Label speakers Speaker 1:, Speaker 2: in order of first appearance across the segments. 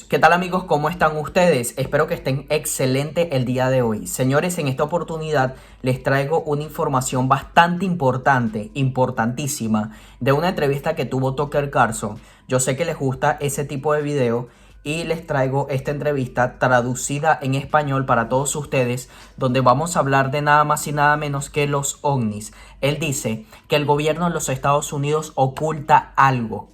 Speaker 1: ¿Qué tal amigos? ¿Cómo están ustedes? Espero que estén excelente el día de hoy. Señores, en esta oportunidad les traigo una información bastante importante, importantísima, de una entrevista que tuvo Tucker Carlson. Yo sé que les gusta ese tipo de video y les traigo esta entrevista traducida en español para todos ustedes, donde vamos a hablar de nada más y nada menos que los ovnis. Él dice que el gobierno de los Estados Unidos oculta algo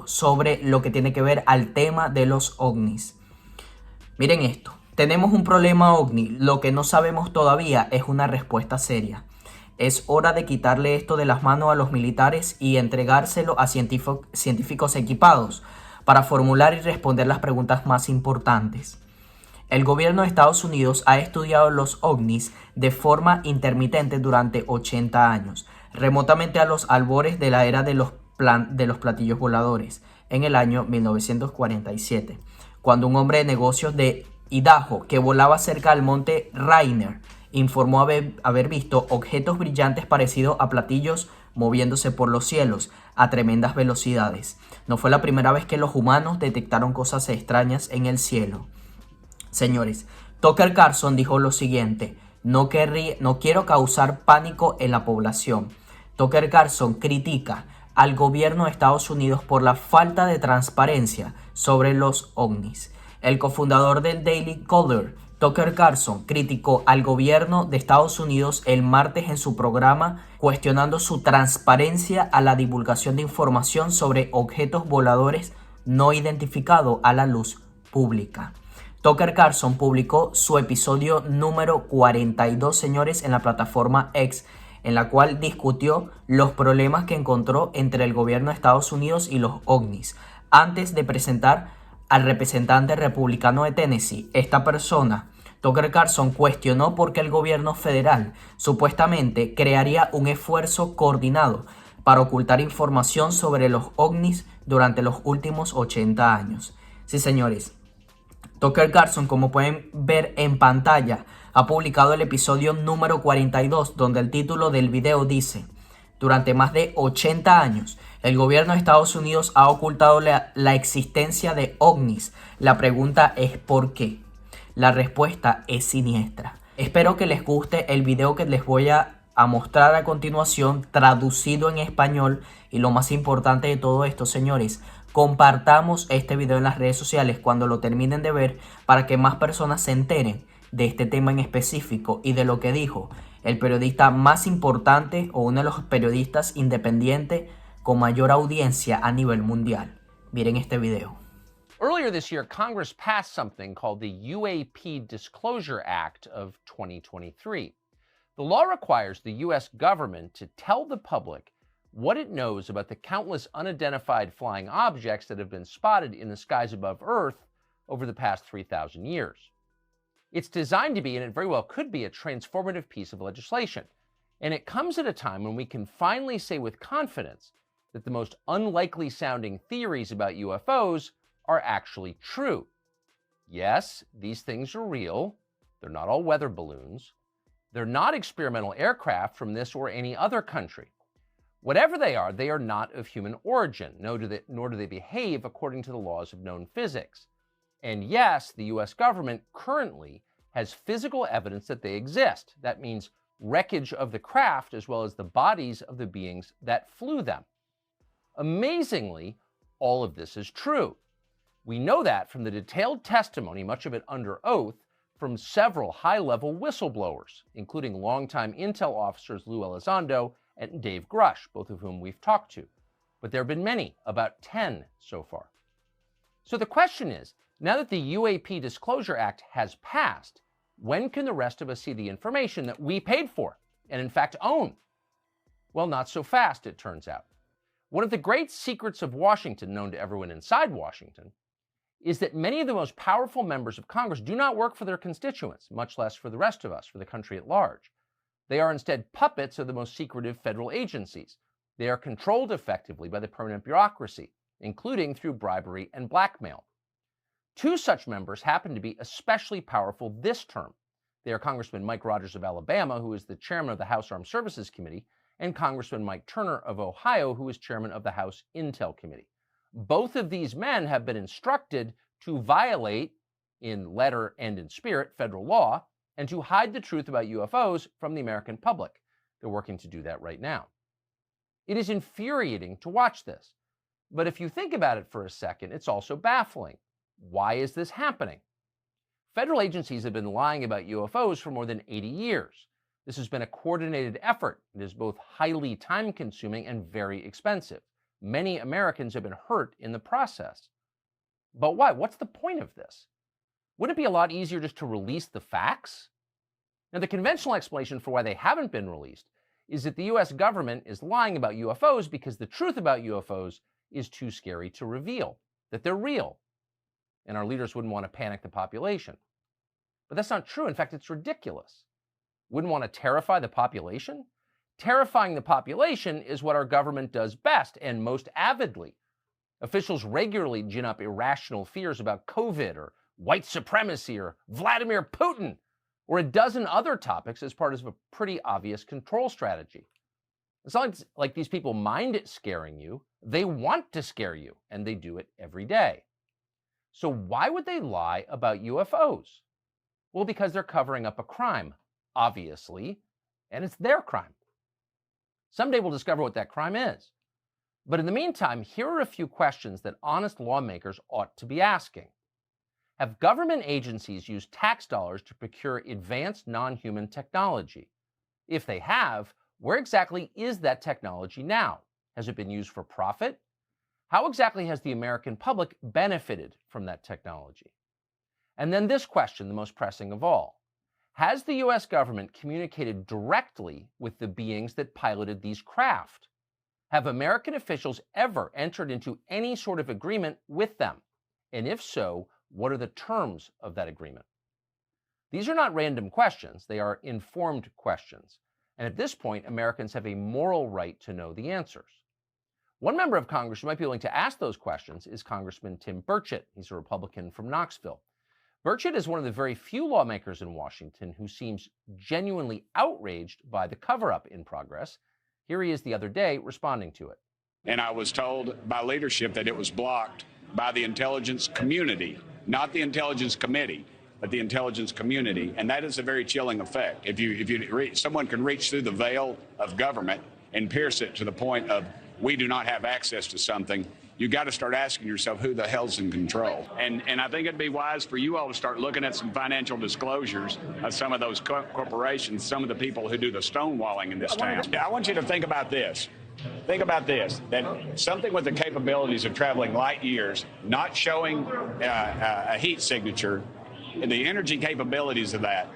Speaker 1: sobre lo que tiene que ver al tema de los ovnis. Miren esto, tenemos un problema ovni, lo que no sabemos todavía es una respuesta seria. Es hora de quitarle esto de las manos a los militares y entregárselo a científicos equipados para formular y responder las preguntas más importantes. El gobierno de Estados Unidos ha estudiado los ovnis de forma intermitente durante 80 años, remotamente a los albores de la era de los platillos voladores, en el año 1947, cuando un hombre de negocios de Idaho que volaba cerca del monte Rainier informó haber visto objetos brillantes parecidos a platillos moviéndose por los cielos a tremendas velocidades. No fue la primera vez que los humanos detectaron cosas extrañas en el cielo. Señores, Tucker Carlson dijo lo siguiente: no quiero causar pánico en la población. Tucker Carlson critica al gobierno de Estados Unidos por la falta de transparencia sobre los ovnis. El cofundador del Daily Caller, Tucker Carlson, criticó al gobierno de Estados Unidos el martes en su programa, cuestionando su transparencia a la divulgación de información sobre objetos voladores no identificados a la luz pública. Tucker Carlson publicó su episodio número 42, señores, en la plataforma X, en la cual discutió los problemas que encontró entre el gobierno de Estados Unidos y los ovnis. Antes de presentar al representante republicano de Tennessee, esta persona, Tucker Carlson, cuestionó por qué el gobierno federal supuestamente crearía un esfuerzo coordinado para ocultar información sobre los ovnis durante los últimos 80 años. Sí, señores. Tucker Carlson, como pueden ver en pantalla, ha publicado el episodio número 42, donde el título del video dice: durante más de 80 años, el gobierno de Estados Unidos ha ocultado la existencia de ovnis. La pregunta es ¿por qué? La respuesta es siniestra. Espero que les guste el video que les voy a mostrar a continuación, traducido en español. Y lo más importante de todo esto, señores, compartamos este video en las redes sociales cuando lo terminen de ver, para que más personas se enteren de este tema en específico y de lo que dijo el periodista más importante, o uno de los periodistas independientes con mayor audiencia a nivel mundial. Miren este video.
Speaker 2: Earlier this year, Congress passed something called the UAP Disclosure Act of 2023. The law requires the U.S. government to tell the public what it knows about the countless unidentified flying objects that have been spotted in the skies above Earth over the past 3,000 years. It's designed to be, and it very well could be, a transformative piece of legislation. And it comes at a time when we can finally say with confidence that the most unlikely sounding theories about UFOs are actually true. Yes, these things are real. They're not all weather balloons. They're not experimental aircraft from this or any other country. Whatever they are not of human origin, nor do they behave according to the laws of known physics. And yes, the US government currently has physical evidence that they exist. That means wreckage of the craft as well as the bodies of the beings that flew them. Amazingly, all of this is true. We know that from the detailed testimony, much of it under oath, from several high-level whistleblowers, including longtime intel officers Lou Elizondo and Dave Grush, both of whom we've talked to. But there have been many, about 10 so far. So the question is, now that the UAP Disclosure Act has passed, when can the rest of us see the information that we paid for and in fact own? Well, not so fast, it turns out. One of the great secrets of Washington, known to everyone inside Washington, is that many of the most powerful members of Congress do not work for their constituents, much less for the rest of us, for the country at large. They are instead puppets of the most secretive federal agencies. They are controlled effectively by the permanent bureaucracy, including through bribery and blackmail. Two such members happen to be especially powerful this term. They are Congressman Mike Rogers of Alabama, who is the chairman of the House Armed Services Committee, and Congressman Mike Turner of Ohio, who is chairman of the House Intel Committee. Both of these men have been instructed to violate, in letter and in spirit, federal law, and to hide the truth about UFOs from the American public. They're working to do that right now. It is infuriating to watch this. But if you think about it for a second, it's also baffling. Why is this happening? Federal agencies have been lying about UFOs for more than 80 years. This has been a coordinated effort. It is both highly time-consuming and very expensive. Many Americans have been hurt in the process. But why? What's the point of this? Wouldn't it be a lot easier just to release the facts? Now, the conventional explanation for why they haven't been released is that the US government is lying about UFOs because the truth about UFOs is too scary to reveal, that they're real, and our leaders wouldn't want to panic the population. But that's not true. In fact, it's ridiculous. Wouldn't want to terrify the population? Terrifying the population is what our government does best and most avidly. Officials regularly gin up irrational fears about COVID or white supremacy or Vladimir Putin or a dozen other topics as part of a pretty obvious control strategy. It's not like these people mind it scaring you. They want to scare you, and they do it every day. So why would they lie about UFOs? Well, because they're covering up a crime, obviously, and it's their crime. Someday we'll discover what that crime is. But in the meantime, here are a few questions that honest lawmakers ought to be asking. Have government agencies used tax dollars to procure advanced non-human technology? If they have, where exactly is that technology now? Has it been used for profit? How exactly has the American public benefited from that technology? And then this question, the most pressing of all. Has the US government communicated directly with the beings that piloted these craft? Have American officials ever entered into any sort of agreement with them? And if so, what are the terms of that agreement? These are not random questions. They are informed questions. And at this point, Americans have a moral right to know the answers. One member of Congress who might be willing to ask those questions is Congressman Tim Burchett. He's a Republican from Knoxville. Burchett is one of the very few lawmakers in Washington who seems genuinely outraged by the cover-up in progress. Here he is the other day responding to it.
Speaker 3: And I was told by leadership that it was blocked by the intelligence community, not the intelligence committee, but the intelligence community. And that is a very chilling effect. If someone can reach through the veil of government and pierce it to the point of we do not have access to something, you got to start asking yourself who the hell's in control. And I think it'd be wise for you all to start looking at some financial disclosures of some of those corporations, some of the people who do the stonewalling in this town. I want you to think about this. Think about this, that something with the capabilities of traveling light years, not showing a heat signature, and the energy capabilities of that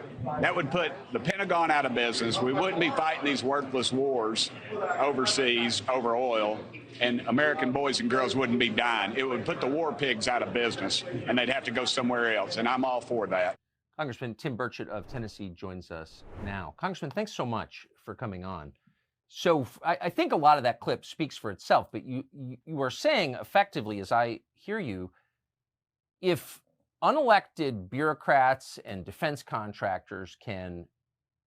Speaker 3: would put the Pentagon out of business. We wouldn't be fighting these worthless wars overseas over oil, and American boys and girls wouldn't be dying. It would put the war pigs out of business, and they'd have to go somewhere else, and I'm all for that.
Speaker 2: Congressman Tim Burchett of Tennessee joins us now. Congressman, thanks so much for coming on. So I think a lot of that clip speaks for itself, but you are saying effectively, as I hear you, if unelected bureaucrats and defense contractors can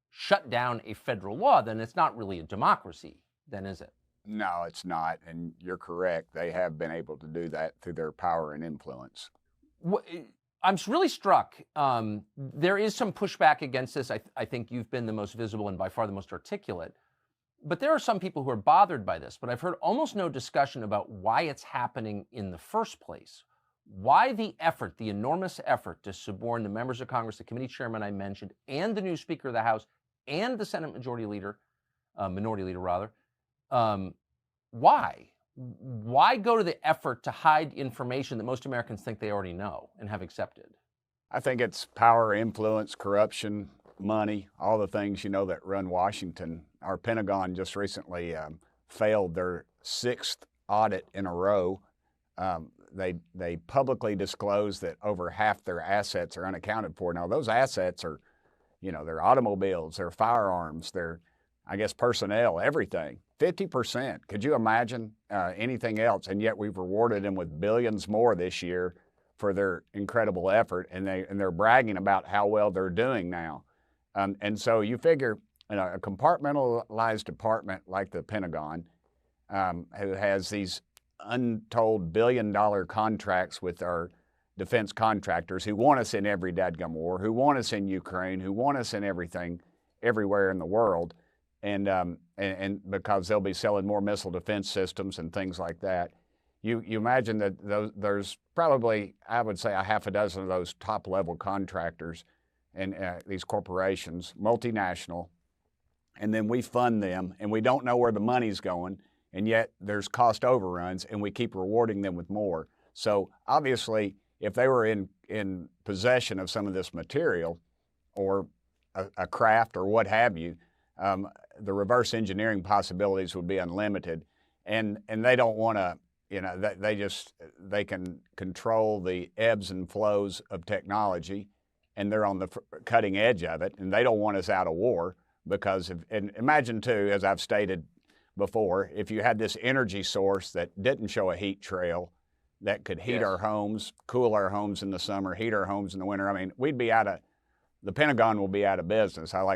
Speaker 2: shut down a federal law, then it's not really a democracy, then is it?
Speaker 4: No, it's not, and you're correct. They have been able to do that through their power and influence.
Speaker 2: I'm really struck. There is some pushback against this. I think you've been the most visible and by far the most articulate. But there are some people who are bothered by this, but I've heard almost no discussion about why it's happening in the first place. Why the effort, the enormous effort to suborn the members of Congress, the committee chairman I mentioned, and the new Speaker of the House, and the Senate minority leader rather. Why? Why go to the effort to hide information that most Americans think they already know and have accepted?
Speaker 4: I think it's power, influence, corruption, money, all the things, that run Washington. Our Pentagon just recently failed their 6th audit in a row. They publicly disclosed that over half their assets are unaccounted for. Now, those assets are, their automobiles, their firearms, their, personnel, everything. 50%. Could you imagine anything else? And yet we've rewarded them with billions more this year for their incredible effort, and they're bragging about how well they're doing now. And so you figure, a compartmentalized department like the Pentagon, who has these untold billion-dollar contracts with our defense contractors who want us in every dadgum war, who want us in Ukraine, who want us in everything, everywhere in the world, and because they'll be selling more missile defense systems and things like that. You imagine that there's probably, I would say, a half a dozen of those top-level contractors and these corporations, multinational, and then we fund them, and we don't know where the money's going, and yet there's cost overruns, and we keep rewarding them with more. So obviously, if they were in possession of some of this material or a craft or what have you, the reverse engineering possibilities would be unlimited, and they don't want to. You know, they can control the ebbs and flows of technology, and they're on the cutting edge of it, and they don't want us out of war because and imagine too, as I've stated before, if you had this energy source that didn't show a heat trail that could heat our homes, cool our homes in the summer, heat our homes in the winter. I mean, we'd be the Pentagon will be out of business. I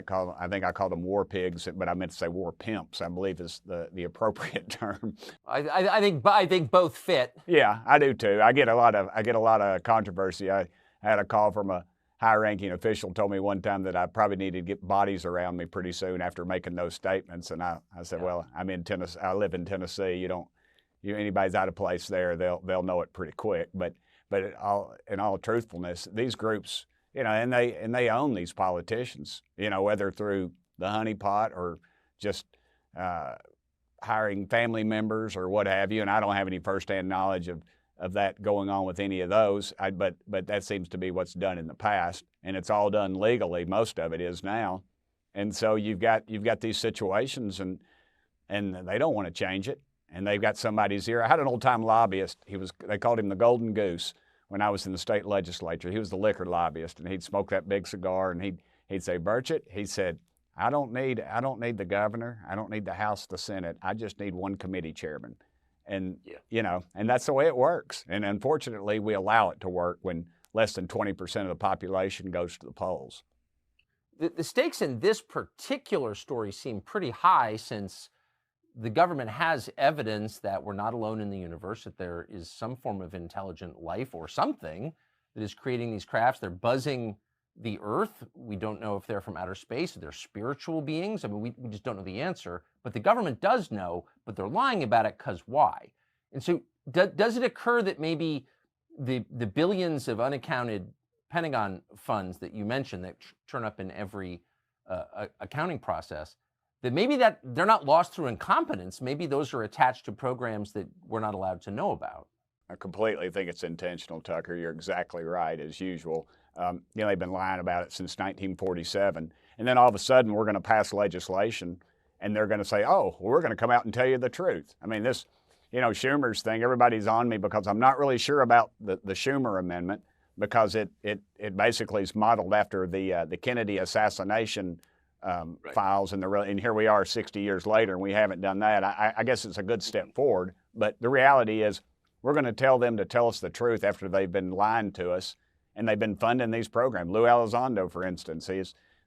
Speaker 4: think I called them war pigs, but I meant to say war pimps, I believe is the appropriate term.
Speaker 2: I think both fit.
Speaker 4: Yeah, I do too. I get a lot of controversy. I had a call from a high-ranking official told me one time that I probably needed to get bodies around me pretty soon after making those statements, and I said, well, I'm in Tennessee. I live in Tennessee. Anybody's out of place there, they'll know it pretty quick. But in all truthfulness, these groups, you know, and they own these politicians, you know, whether through the honeypot or just hiring family members or what have you. And I don't have any firsthand knowledge of that going on with any of those. But that seems to be what's done in the past, and it's all done legally. Most of it is now, and so you've got these situations, and they don't want to change it, and they've got somebody's ear. I had an old-time lobbyist. They called him the Golden Goose. When I was in the state legislature, he was the liquor lobbyist, and he'd smoke that big cigar, and he'd say, Burchett, he said, I don't need the governor, I don't need the House, the Senate, I just need one committee chairman. And, you know, and that's the way it works. And unfortunately, we allow it to work when less than 20% of the population goes to the polls.
Speaker 2: The stakes in this particular story seem pretty high, since the government has evidence that we're not alone in the universe, that there is some form of intelligent life or something that is creating these crafts. They're buzzing the Earth. We don't know if they're from outer space, or they're spiritual beings. I mean, we just don't know the answer. But the government does know, but they're lying about it because why? And so does it occur that maybe the billions of unaccounted Pentagon funds that you mentioned that turn up in every accounting process, that maybe that they're not lost through incompetence, maybe those are attached to programs that we're not allowed to know about?
Speaker 4: I completely think it's intentional, Tucker. You're exactly right, as usual. You know, they've been lying about it since 1947. And then all of a sudden, we're going to pass legislation, and they're going to say, oh, well, we're going to come out and tell you the truth. I mean, this, you know, Schumer's thing, everybody's on me because I'm not really sure about the Schumer amendment, because it basically is modeled after the Kennedy assassination files, and here we are 60 years later, and we haven't done that. I guess it's a good step forward, but the reality is we're going to tell them to tell us the truth after they've been lying to us, and they've been funding these programs. Lou Elizondo, for instance,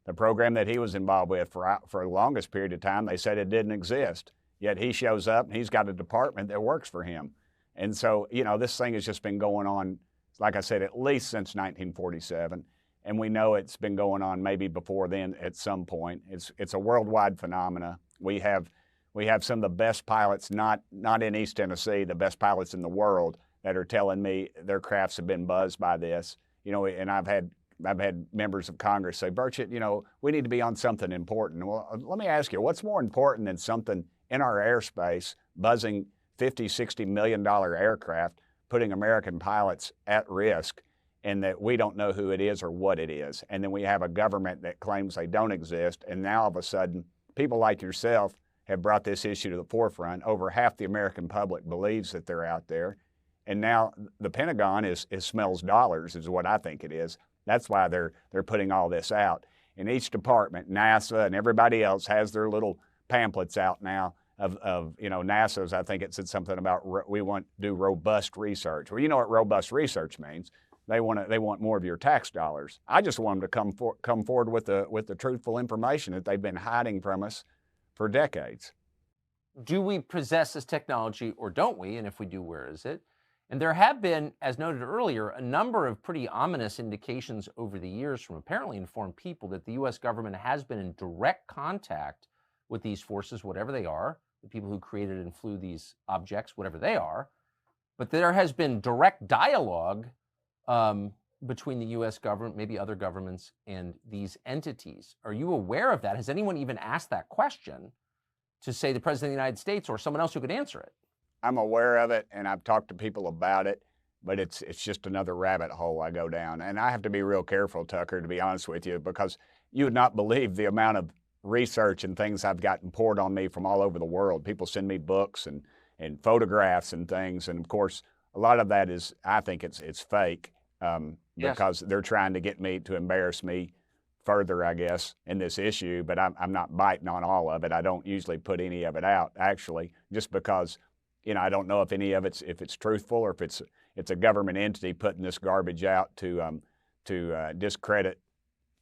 Speaker 4: the program that he was involved with for the longest period of time, they said it didn't exist, yet he shows up and he's got a department that works for him. And so, you know, this thing has just been going on, like I said, at least since 1947. And we know it's been going on maybe before then at some point. It's a worldwide phenomena. We have some of the best pilots, not in East Tennessee, the best pilots in the world, that are telling me their crafts have been buzzed by this. You know, and I've had members of Congress say, Burchett, you know, we need to be on something important. Well, let me ask you, what's more important than something in our airspace buzzing $50, $60 million aircraft, putting American pilots at risk, and that we don't know who it is or what it is? And then we have a government that claims they don't exist, and now all of a sudden, people like yourself have brought this issue to the forefront. Over half the American public believes that they're out there, and now the Pentagon smells dollars, is what I think it is. That's why they're putting all this out. And each department, NASA and everybody else, has their little pamphlets out now of you know, NASA's, I think it said something about we want to do robust research. Well, you know what robust research means. They want more of your tax dollars. I just want them to come forward with the truthful information that they've been hiding from us for decades.
Speaker 2: do we possess this technology or don't we? And if we do, where is it? And there have been, as noted earlier, a number of pretty ominous indications over the years from apparently informed people that the U.S. government has been in direct contact with these forces, whatever they are, the people who created and flew these objects, whatever they are. But there has been direct dialogue between the U.S. government, maybe other governments, and these entities. Are you aware of that? Has anyone even asked that question to, say, the President of the United States or someone else who could answer it?
Speaker 4: I'm aware of it, and I've talked to people about it, but it's just another rabbit hole I go down. And I have to be real careful, Tucker, to be honest with you, because you would not believe the amount of research and things I've gotten poured on me from all over the world. People send me books and photographs and things, and of course, a lot of that is, I think it's fake, because they're trying to get me to embarrass me further, I guess, in this issue, but I'm not biting on all of it. I don't usually put any of it out, actually, just because, you know, I don't know if any of if it's truthful or if it's a government entity putting this garbage out to discredit,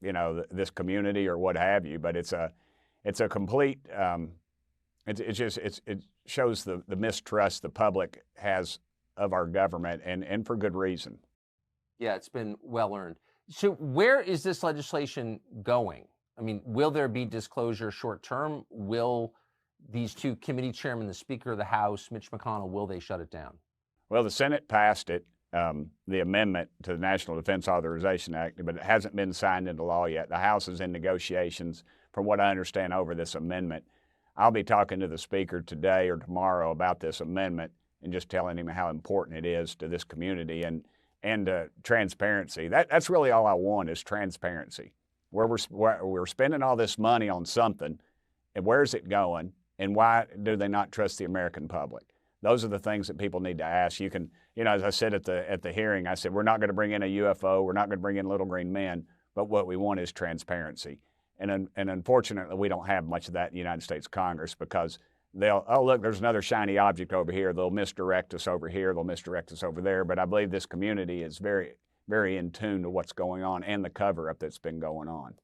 Speaker 4: you know, this community or what have you. But it's a complete, it shows the mistrust the public has of our government, and for good reason.
Speaker 2: Yeah, it's been well earned. So where is this legislation going? I mean, will there be disclosure short term? Will these two committee chairmen, the Speaker of the House, Mitch McConnell, will they shut it down?
Speaker 4: Well, the Senate passed it, the amendment to the National Defense Authorization Act, but it hasn't been signed into law yet. The House is in negotiations, from what I understand, over this amendment. I'll be talking to the Speaker today or tomorrow about this amendment and just telling him how important it is to this community and transparency. That's really all I want, is transparency. Where we're spending all this money on something, and where's it going, and why do they not trust the American public? Those are the things that people need to ask. You can, you know, as I said at the hearing, I said, we're not going to bring in a UFO, we're not going to bring in little green men, but what we want is transparency. And unfortunately, we don't have much of that in the United States Congress, because they'll, oh, look, there's another shiny object over here. They'll misdirect us over here. They'll misdirect us over there. But I believe this community is very, very in tune to what's going on and the cover-up that's been going on.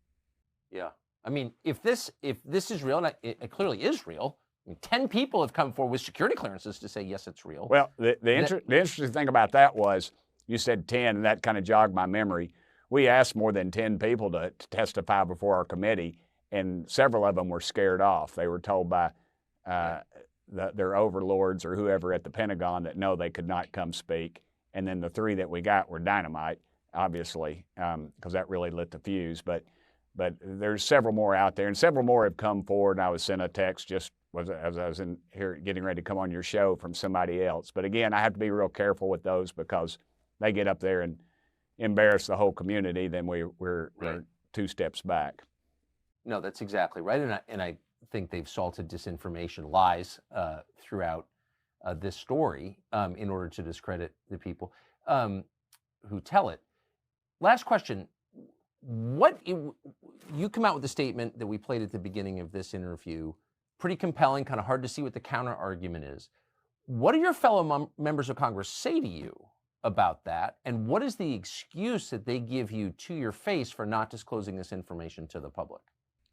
Speaker 2: Yeah. I mean, if this is real, and it clearly is real, I mean, 10 people have come forward with security clearances to say, yes, it's real.
Speaker 4: Well, the interesting thing about that was, you said 10, and that kind of jogged my memory. We asked more than 10 people to testify before our committee, and several of them were scared off. They were told by their overlords or whoever at the Pentagon that no, they could not come speak. And then the 3 that we got were dynamite, obviously, because that really lit the fuse. But there's several more out there, and several more have come forward. And I was sent a text as I was in here getting ready to come on your show from somebody else. But again, I have to be real careful with those, because they get up there and embarrass the whole community, then we're 2 steps back.
Speaker 2: No, that's exactly right. And I think they've salted disinformation, lies throughout this story in order to discredit the people who tell it. Last question. You come out with a statement that we played at the beginning of this interview, pretty compelling, kind of hard to see what the counter argument is. What do your fellow members of Congress say to you about that? And what is the excuse that they give you to your face for not disclosing this information to the public?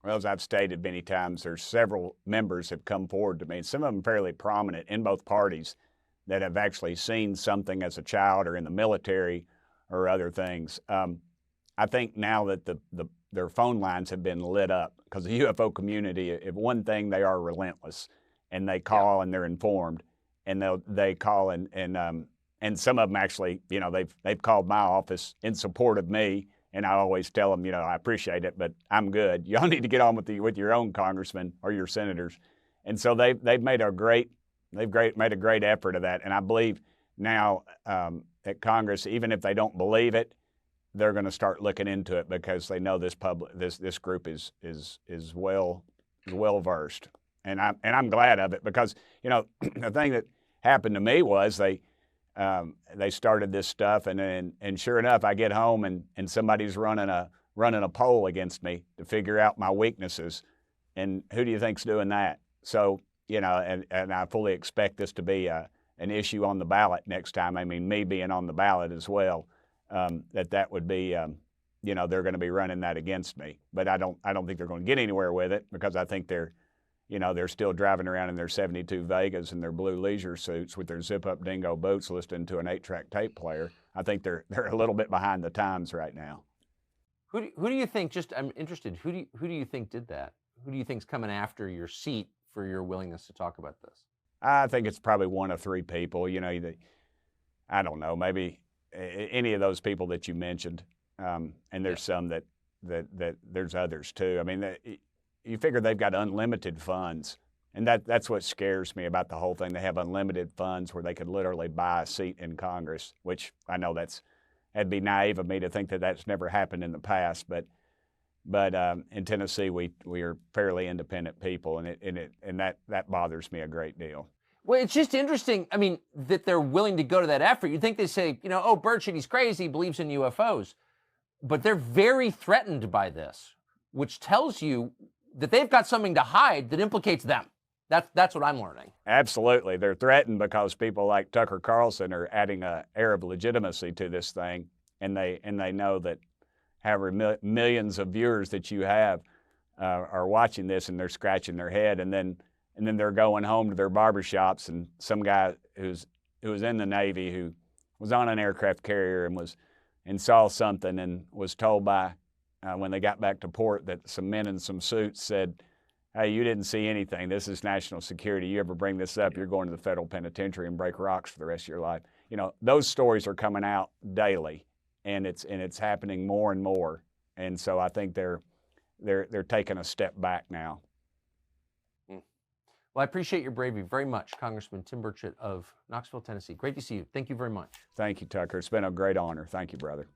Speaker 4: Well, as I've stated many times, there's several members have come forward to me, and some of them fairly prominent in both parties, that have actually seen something as a child or in the military or other things. I think now that their phone lines have been lit up, because the UFO community, if one thing, they are relentless, and they call and they're informed, and they call and some of them actually, you know, they've called my office in support of me. And I always tell them, you know, I appreciate it, but I'm good. Y'all need to get on with your own congressmen or your senators. And so they've made a great effort of that. And I believe now that Congress, even if they don't believe it, they're going to start looking into it, because they know this group is well versed. And I'm glad of it, because, you know, the thing that happened to me was they started this stuff, and sure enough, I get home and somebody's running a poll against me to figure out my weaknesses, and who do you think's doing that? So, you know, and I fully expect this to be an issue on the ballot next time. I mean, me being on the ballot as well, that would be, you know, they're going to be running that against me. But I don't think they're going to get anywhere with it, because I think they're you know, they're still driving around in their 72 Vegas and their blue leisure suits with their zip-up dingo boots listening to an 8-track tape player. I think they're a little bit behind the times right now.
Speaker 2: Who do you think, just I'm interested, who do you think did that? Who do you think's coming after your seat for your willingness to talk about this?
Speaker 4: I think it's probably one of three people, you know, I don't know, maybe any of those people that you mentioned. And there's some that there's others too. I mean, you figure they've got unlimited funds, and that's what scares me about the whole thing. They have unlimited funds where they could literally buy a seat in Congress, which I know that'd be naive of me to think that that's never happened in the past, but in Tennessee we are fairly independent people, and that bothers me a great deal.
Speaker 2: Well, it's just interesting, I mean, that they're willing to go to that effort. You'd think they say, you know, oh, Burchett, he's crazy, he believes in UFOs. But they're very threatened by this, which tells you that they've got something to hide that implicates them. That's what I'm learning.
Speaker 4: Absolutely. They're threatened because people like Tucker Carlson are adding an air of legitimacy to this thing, and they know that however millions of viewers that you have are watching this, and they're scratching their head, and then they're going home to their barbershops, and some guy who was in the Navy, who was on an aircraft carrier and saw something and was told by, when they got back to port, that some men in some suits said, hey, you didn't see anything. This is national security. You ever bring this up, you're going to the federal penitentiary and break rocks for the rest of your life. You know, those stories are coming out daily, and it's happening more and more. And so I think they're taking a step back now.
Speaker 2: Well, I appreciate your bravery very much, Congressman Tim Burchett of Knoxville, Tennessee. Great to see you. Thank you very much.
Speaker 4: Thank you, Tucker. It's been a great honor. Thank you, brother.